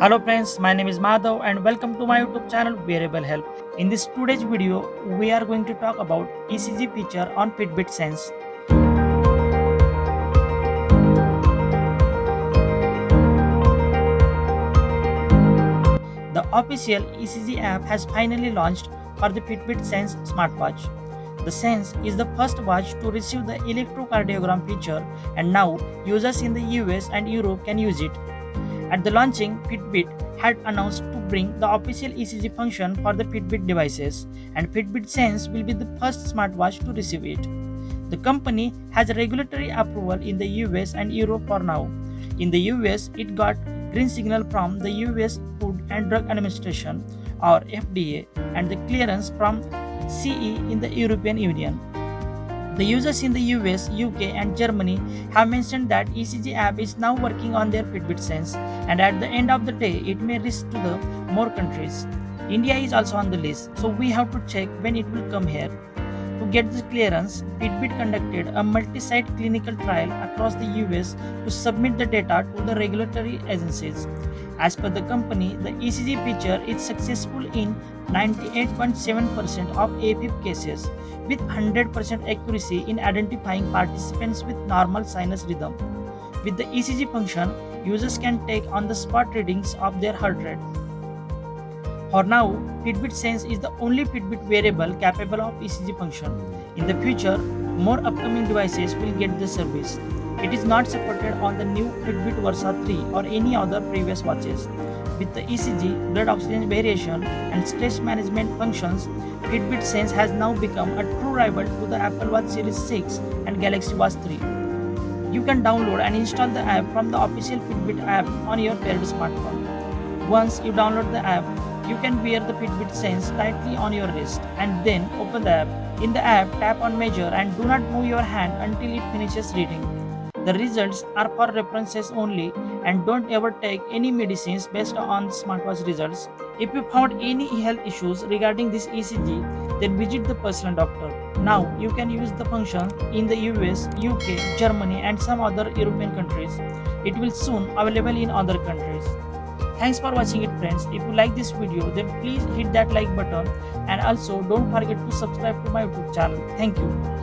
Hello friends, my name is Madhav and welcome to my YouTube channel Wearable Help. In this today's video, we are going to talk about ECG feature on Fitbit Sense. The official ECG app has finally launched for the Fitbit Sense smartwatch. The Sense is the first watch to receive the electrocardiogram feature, and now users in the US and Europe can use it. At the launching, Fitbit had announced to bring the official ECG function for the Fitbit devices, and Fitbit Sense will be the first smartwatch to receive it. The company has regulatory approval in the US and Europe for now. In the US, it got green signal from the US Food and Drug Administration or FDA and the clearance from CE in the European Union. The users in the US, UK, and Germany have mentioned that ECG app is now working on their Fitbit Sense, and at the end of the day, it may reach to the more countries. India is also on the list, so we have to check when it will come here. To get the clearance, Fitbit conducted a multi-site clinical trial across the US to submit the data to the regulatory agencies. As per the company, the ECG feature is successful in 98.7% of AFib cases, with 100% accuracy in identifying participants with normal sinus rhythm. With the ECG function, users can take on-the-spot readings of their heart rate. For now, Fitbit Sense is the only Fitbit wearable capable of ECG function. In the future, more upcoming devices will get the service. It is not supported on the new Fitbit Versa 3 or any other previous watches. With the ECG, blood oxygen variation, and stress management functions, Fitbit Sense has now become a true rival to the Apple Watch Series 6 and Galaxy Watch 3. You can download and install the app from the official Fitbit app on your paired smartphone. Once you download the app, you can wear the Fitbit Sense tightly on your wrist and then open the app. In the app, tap on measure and do not move your hand until it finishes reading. The results are for references only, and don't ever take any medicines based on smartwatch results. If you found any health issues regarding this ECG, then visit the personal doctor. Now you can use the function in the US, UK, Germany and some other European countries. It will soon available in other countries. Thanks for watching it friends. If you like this video, then please hit that like button and also don't forget to subscribe to my YouTube channel. Thank you.